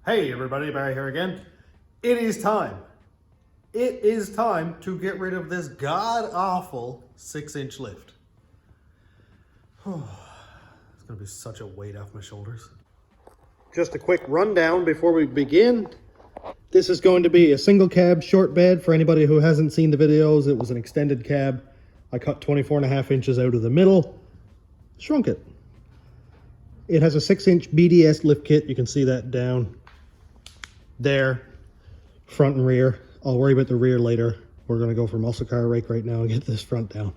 Hey everybody, Barry here again. It is time. It is time to get rid of this god-awful 6-inch lift. It's gonna be such a weight off my shoulders. Just a quick rundown before we begin. This is going to be a single cab short bed. For anybody who hasn't seen the videos, it was an extended cab. I cut 24.5 inches out of the middle, shrunk it. It has a 6-inch BDS lift kit. You can see that down there, front and rear. I'll worry about the rear later. We're going to go for muscle car rake right now and get this front down.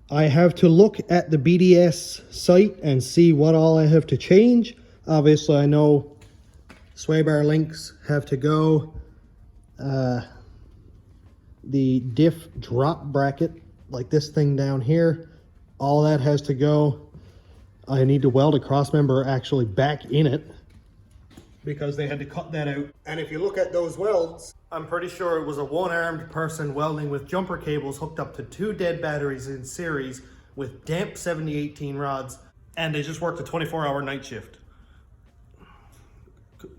I have to look at the BDS site and see what all I have to change. Obviously, I know sway bar links have to go. The diff drop bracket, like this thing down here, all that has to go. I need to weld a cross member actually back in it because they had to cut that out. And if you look at those welds, I'm pretty sure it was a one-armed person welding with jumper cables hooked up to 2 dead batteries in series with damp 7018 rods, and they just worked a 24-hour night shift.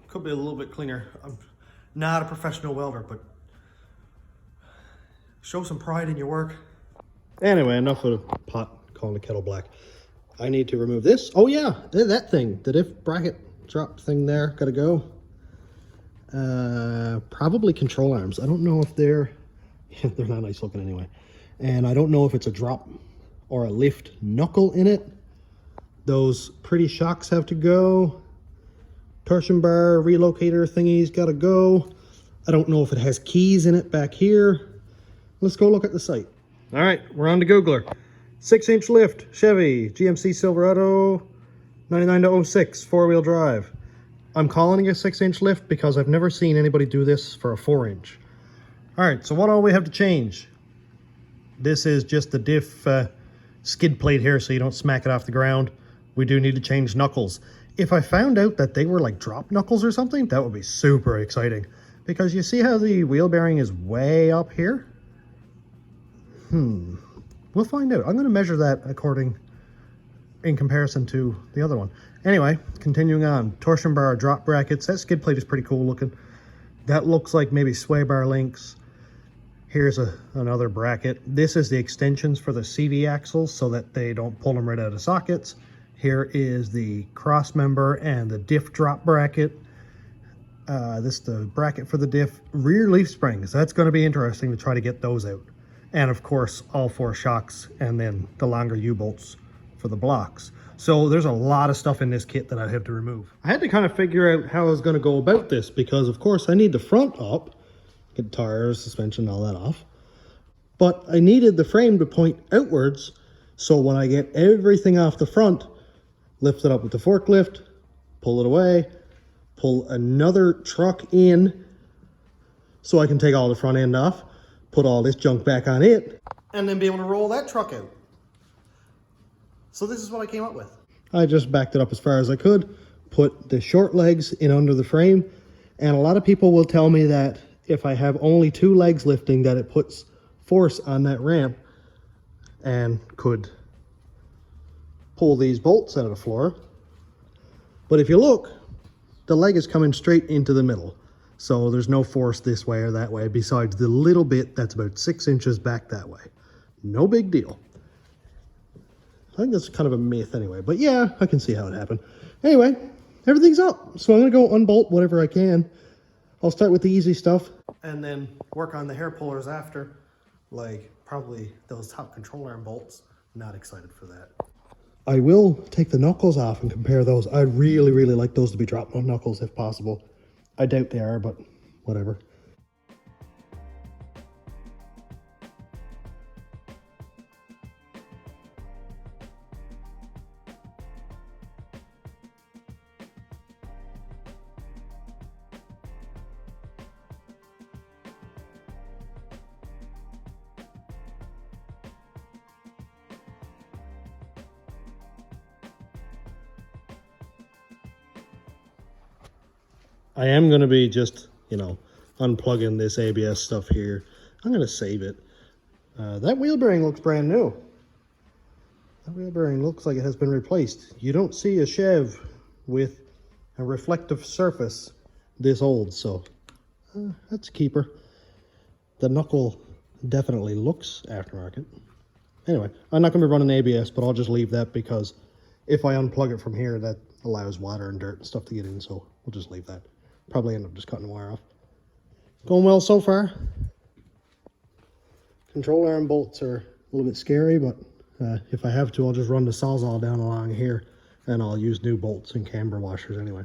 Could be a little bit cleaner. I'm not a professional welder, but show some pride in your work. Anyway, enough of the pot calling the kettle black. I need to remove this. Oh yeah, that thing, the diff bracket drop thing there, gotta go. Probably control arms. I don't know if they're not nice looking anyway. And I don't know if it's a drop or a lift knuckle in it. Those pretty shocks have to go. Torsion bar relocator thingy's gotta go. I don't know if it has keys in it back here. Let's go look at the site. All right, we're on to Googler. 6-inch lift, Chevy, GMC Silverado, 99 to 06, 4-wheel drive. I'm calling it a 6-inch lift because I've never seen anybody do this for a 4-inch. All right, so what all we have to change? This is just the diff skid plate here so you don't smack it off the ground. We do need to change knuckles. If I found out that they were like drop knuckles or something, that would be super exciting. Because you see how the wheel bearing is way up here? We'll find out. I'm going to measure that in comparison to the other one. Anyway, continuing on. Torsion bar drop brackets. That skid plate is pretty cool looking. That looks like maybe sway bar links. Here's another bracket. This is the extensions for the CV axles so that they don't pull them right out of sockets. Here is the cross member and the diff drop bracket. This is the bracket for the diff. Rear leaf springs. That's going to be interesting to try to get those out. And of course, all 4 shocks and then the longer U-bolts for the blocks. So there's a lot of stuff in this kit that I have to remove. I had to kind of figure out how I was going to go about this because of course I need the front up, get tires, suspension, all that off. But I needed the frame to point outwards. So when I get everything off the front, lift it up with the forklift, pull it away, pull another truck in so I can take all the front end off, put all this junk back on it, and then be able to roll that truck out. So this is what I came up with. I just backed it up as far as I could, put the short legs in under the frame, and a lot of people will tell me that if I have only 2 legs lifting, that it puts force on that ramp and could pull these bolts out of the floor. But if you look, the leg is coming straight into the middle. So there's no force this way or that way besides the little bit that's about 6 inches back that way. No big deal. I think that's kind of a myth anyway, but yeah, I can see how it happened. Anyway, everything's up. So I'm gonna go unbolt whatever I can. I'll start with the easy stuff and then work on the hair pullers after, like probably those top control arm bolts. Not excited for that. I will take the knuckles off and compare those. I'd really, really like those to be drop knuckles if possible. I doubt they are, but whatever. I am going to be just, unplugging this ABS stuff here. I'm going to save it. That wheel bearing looks brand new. That wheel bearing looks like it has been replaced. You don't see a Chev with a reflective surface this old, so that's a keeper. The knuckle definitely looks aftermarket. Anyway, I'm not going to be running ABS, but I'll just leave that because if I unplug it from here, that allows water and dirt and stuff to get in, so we'll just leave that. Probably end up just cutting the wire off. Going well so far. Control arm bolts are a little bit scary, but if I have to, I'll just run the Sawzall down along here, and I'll use new bolts and camber washers anyway.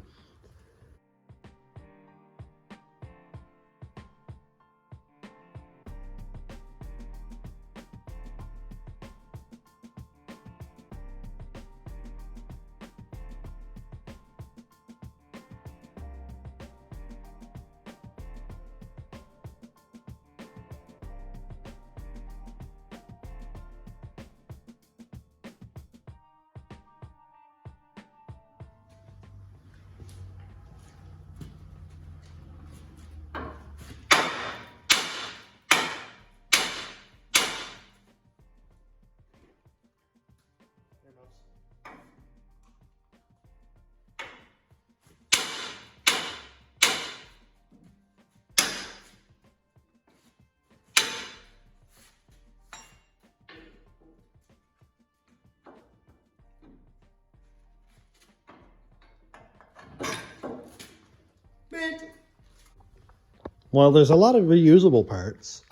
Well, there's a lot of reusable parts.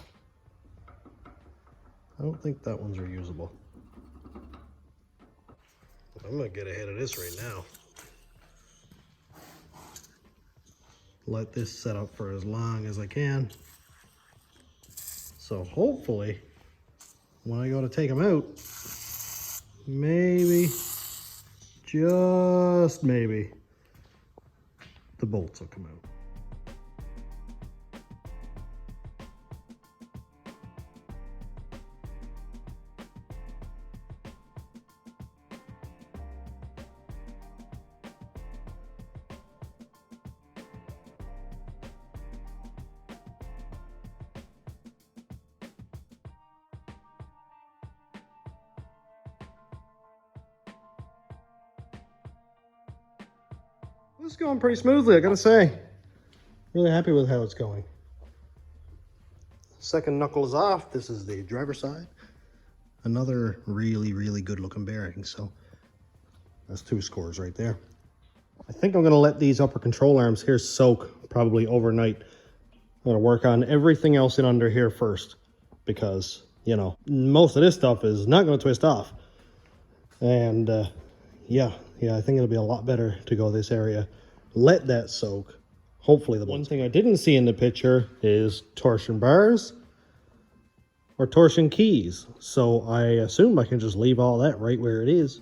I don't think that one's reusable. I'm gonna get ahead of this right now. Let this set up for as long as I can. So hopefully, when I go to take them out, maybe, just maybe, the bolts will come out. This is going pretty smoothly, I gotta say. Really happy with how it's going. Second knuckle is off. This is the driver's side. Another really, really good looking bearing. So that's 2 scores right there. I think I'm gonna let these upper control arms here soak probably overnight. I'm gonna work on everything else in under here first because, you know, most of this stuff is not gonna twist off. And yeah, I think it'll be a lot better to go this area. Let that soak. Hopefully the one thing I didn't see in the picture is torsion bars or torsion keys. So I assume I can just leave all that right where it is.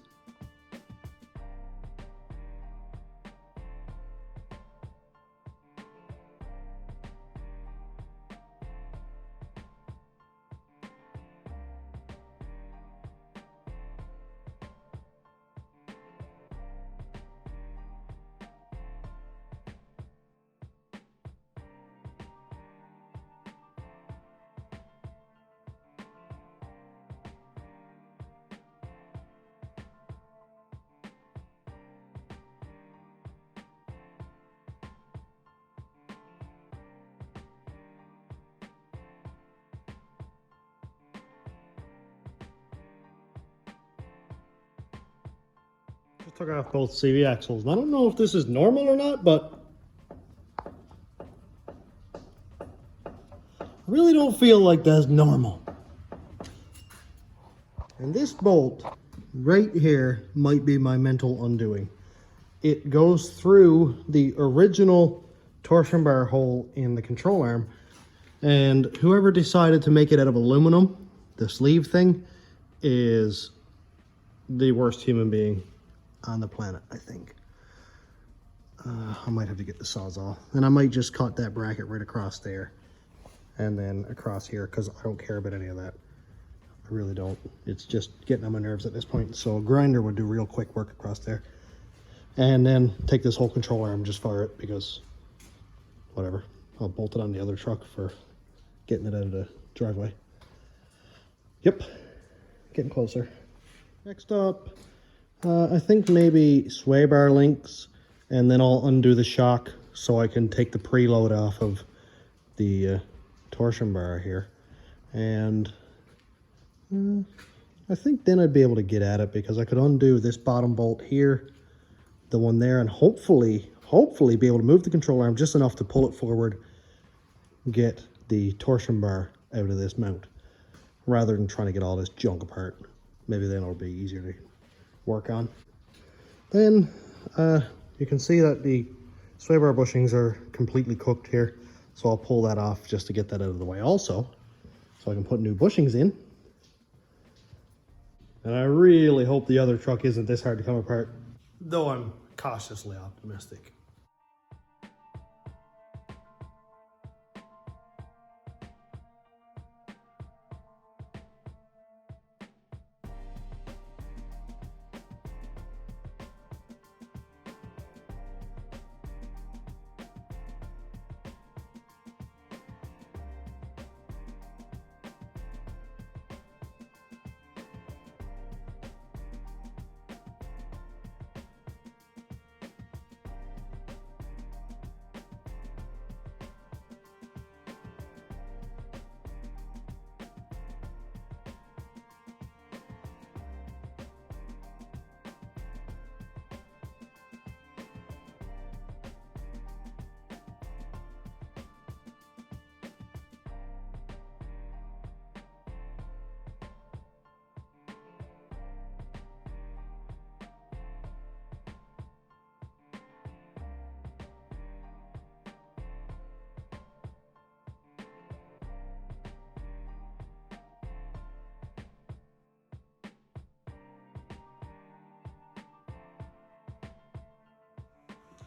Just took off both CV axles. I don't know if this is normal or not, but I really don't feel like that's normal. And this bolt right here might be my mental undoing. It goes through the original torsion bar hole in the control arm, and whoever decided to make it out of aluminum, the sleeve thing, is the worst human being on the planet, I think. I might have to get the Sawzall, and I might just cut that bracket right across there and then across here, because I don't care about any of that. I really don't. It's just getting on my nerves at this point. So a grinder would do real quick work across there, and then take this whole control arm, just fire it, because whatever, I'll bolt it on the other truck for getting it out of the driveway. Yep, getting closer. Next up, I think maybe sway bar links and then I'll undo the shock so I can take the preload off of the torsion bar here. And I think then I'd be able to get at it, because I could undo this bottom bolt here, the one there, and hopefully be able to move the control arm just enough to pull it forward, get the torsion bar out of this mount, rather than trying to get all this junk apart. Maybe then it'll be easier to work on. Then you can see that the sway bar bushings are completely cooked here, so I'll pull that off just to get that out of the way also, so I can put new bushings in. And I really hope the other truck isn't this hard to come apart, though I'm cautiously optimistic.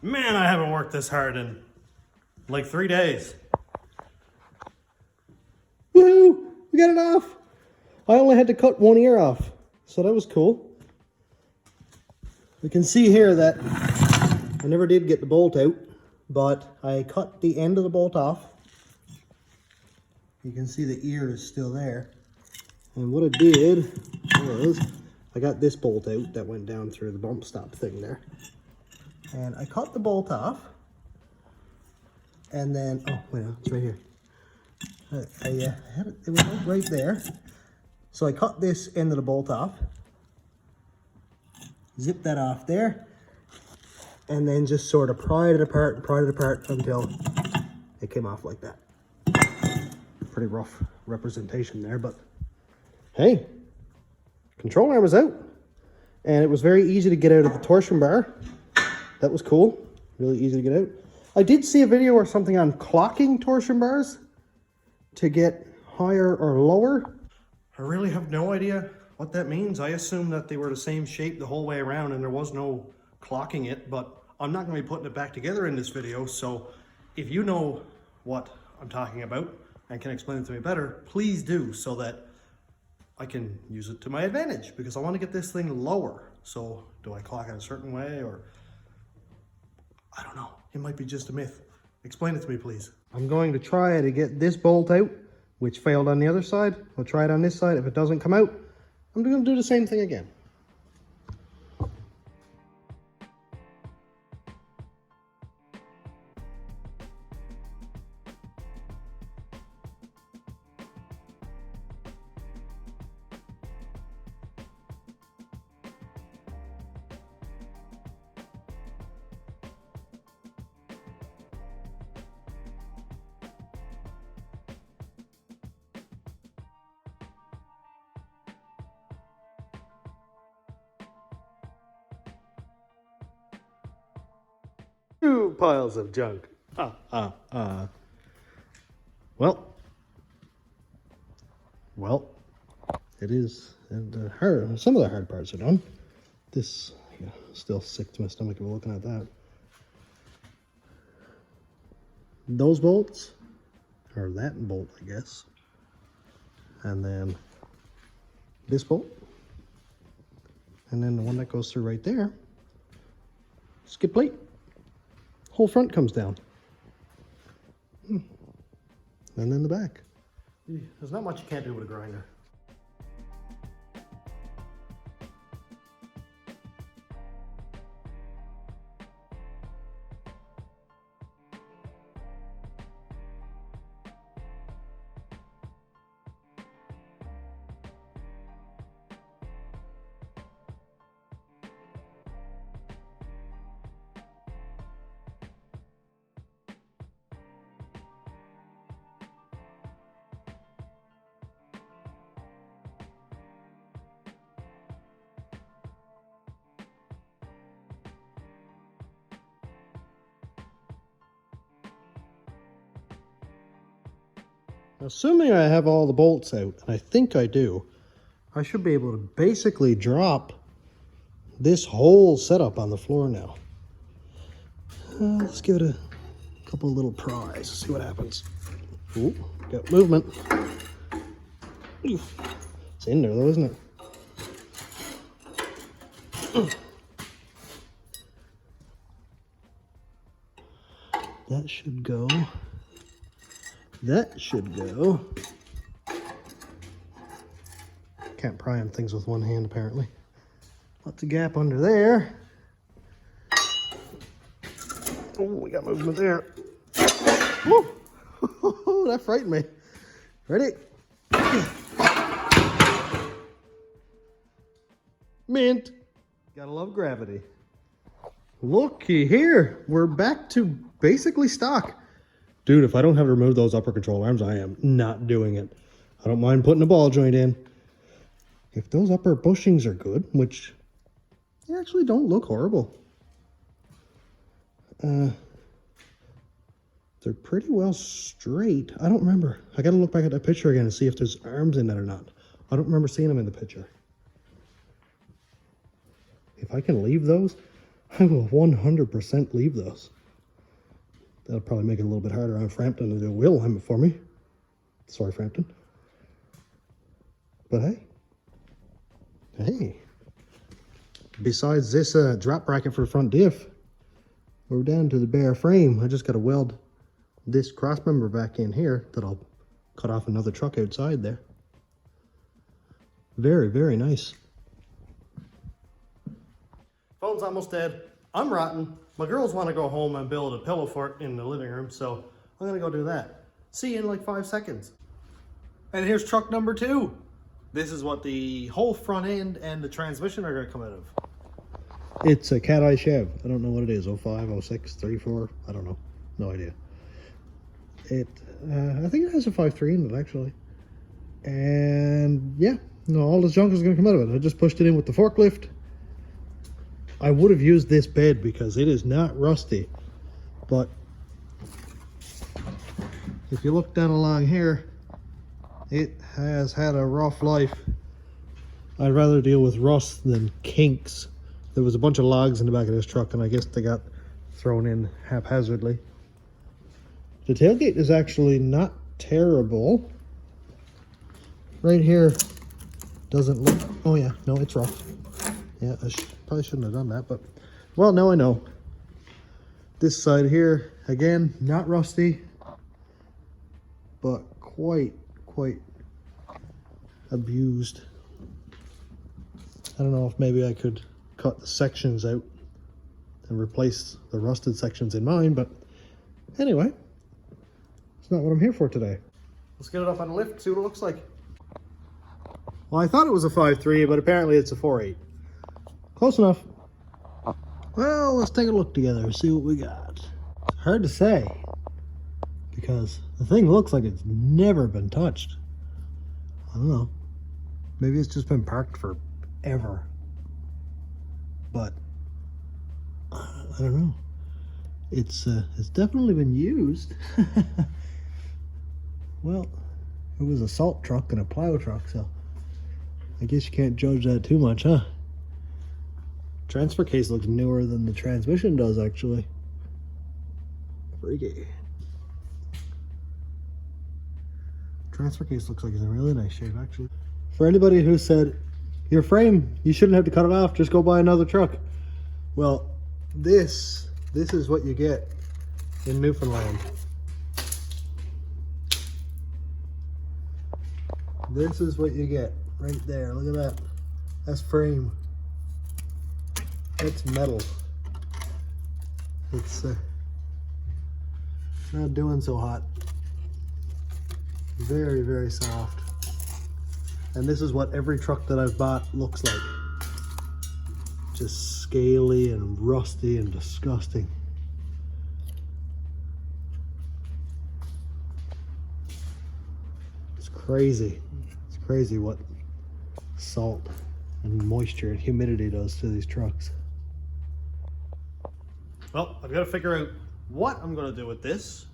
Man, I haven't worked this hard in like 3 days. Woohoo! We got it off! I only had to cut one ear off, so that was cool. We can see here that I never did get the bolt out, but I cut the end of the bolt off. You can see the ear is still there. And what I did was I got this bolt out that went down through the bump stop thing there. And I cut the bolt off, and then, oh, wait, no, it's right here. I had it was right there. So I cut this end of the bolt off, zip that off there, and then just sort of pried it apart until it came off like that. Pretty rough representation there, but hey, control arm was out, and it was very easy to get out of the torsion bar. That was cool, really easy to get out. I did see a video or something on clocking torsion bars to get higher or lower. I really have no idea what that means. I assumed that they were the same shape the whole way around and there was no clocking it, but I'm not going to be putting it back together in this video, so if you know what I'm talking about and can explain it to me better, please do, so that I can use it to my advantage, because I want to get this thing lower. So do I clock it a certain way, or I don't know. It might be just a myth. Explain it to me, please. I'm going to try to get this bolt out, which failed on the other side. I'll try it on this side. If it doesn't come out, I'm going to do the same thing again. Two piles of junk. Well, it is, and some of the hard parts are done. This, yeah, still sick to my stomach of looking at that. Those bolts, or that bolt, I guess, and then this bolt, and then the one that goes through right there, skid plate. Whole front comes down. And then the back. There's not much you can't do with a grinder. Assuming I have all the bolts out, and I think I do, I should be able to basically drop this whole setup on the floor now. Let's give it a couple of little pries, see what happens. Ooh, got movement. It's in there though, isn't it? That should go. That should go. Can't pry on things with one hand apparently. Lots of gap under there. Oh, we got movement there. Woo! That frightened me. Ready? Mint. Gotta love gravity. Looky here. We're back to basically stock. Dude, if I don't have to remove those upper control arms, I am not doing it. I don't mind putting a ball joint in. If those upper bushings are good, which they actually don't look horrible. They're pretty well straight. I don't remember. I gotta look back at that picture again and see if there's arms in that or not. I don't remember seeing them in the picture. If I can leave those, I will 100% leave those. That'll probably make it a little bit harder on Frampton to do a wheel alignment for me. Sorry, Frampton. But hey. Hey. Besides this drop bracket for the front diff, we're down to the bare frame. I just got to weld this cross member back in here that I'll cut off another truck outside there. Very, very nice. Phone's almost dead. I'm rotten. My girls want to go home and build a pillow fort in the living room, so I'm going to go do that. See you in like 5 seconds. And here's truck number 2. This is what the whole front end and the transmission are going to come out of. It's a cat eye Chev. I don't know what it is. 05, 06, 34. I don't know. No idea. I think it has a 5.3 in it actually. And yeah, no, all this junk is going to come out of it. I just pushed it in with the forklift. I would have used this bed because it is not rusty, but if you look down along here, it has had a rough life. I'd rather deal with rust than kinks. There was a bunch of logs in the back of this truck and I guess they got thrown in haphazardly. The tailgate is actually not terrible. Right here doesn't look, oh yeah, no, it's rough. Yeah, I probably shouldn't have done that, but well, now I know. This side here, again, not rusty, but quite abused. I don't know if maybe I could cut the sections out and replace the rusted sections in mine, but anyway, it's not what I'm here for today. Let's get it up on the lift, see what it looks like. Well, I thought it was a 5.3, but apparently it's a 4.8. Close enough. Well, let's take a look together, see what we got. It's hard to say because the thing looks like it's never been touched. I don't know. Maybe it's just been parked forever. But I don't know. It's definitely been used. Well, it was a salt truck and a plow truck, so I guess you can't judge that too much, huh? Transfer case looks newer than the transmission does, actually. Freaky. Transfer case looks like it's in really nice shape, actually. For anybody who said, your frame, you shouldn't have to cut it off, just go buy another truck. Well, this is what you get in Newfoundland. This is what you get right there. Look at that. That's frame. It's metal. It's not doing so hot. Very, very soft. And this is what every truck that I've bought looks like. Just scaly and rusty and disgusting. It's crazy. It's crazy what salt and moisture and humidity does to these trucks. Well, I've got to figure out what I'm going to do with this.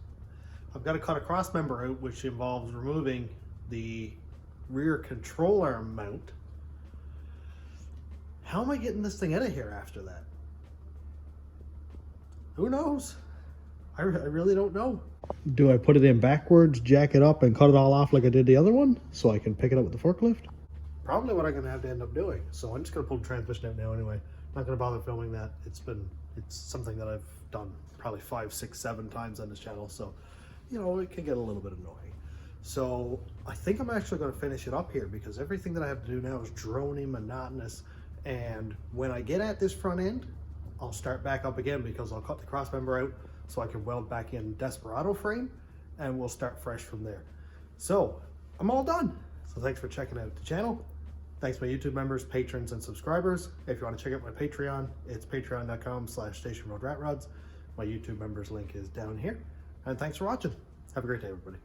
I've got to cut a cross member out, which involves removing the rear control arm mount. How am I getting this thing out of here after that? Who knows? I really don't know. Do I put it in backwards, jack it up, and cut it all off like I did the other one so I can pick it up with the forklift? Probably what I'm going to have to end up doing. So I'm just going to pull the transmission out now anyway. Not going to bother filming that. It's something that I've done probably 5, 6, 7 times on this channel. So, you know, it can get a little bit annoying. So I think I'm actually going to finish it up here because everything that I have to do now is drony, monotonous. And when I get at this front end, I'll start back up again because I'll cut the cross member out so I can weld back in Desperado frame and we'll start fresh from there. So I'm all done. So thanks for checking out the channel. Thanks to my YouTube members, patrons, and subscribers. If you want to check out my Patreon, it's patreon.com/stationroadratrods. My YouTube members link is down here. And thanks for watching. Have a great day, everybody.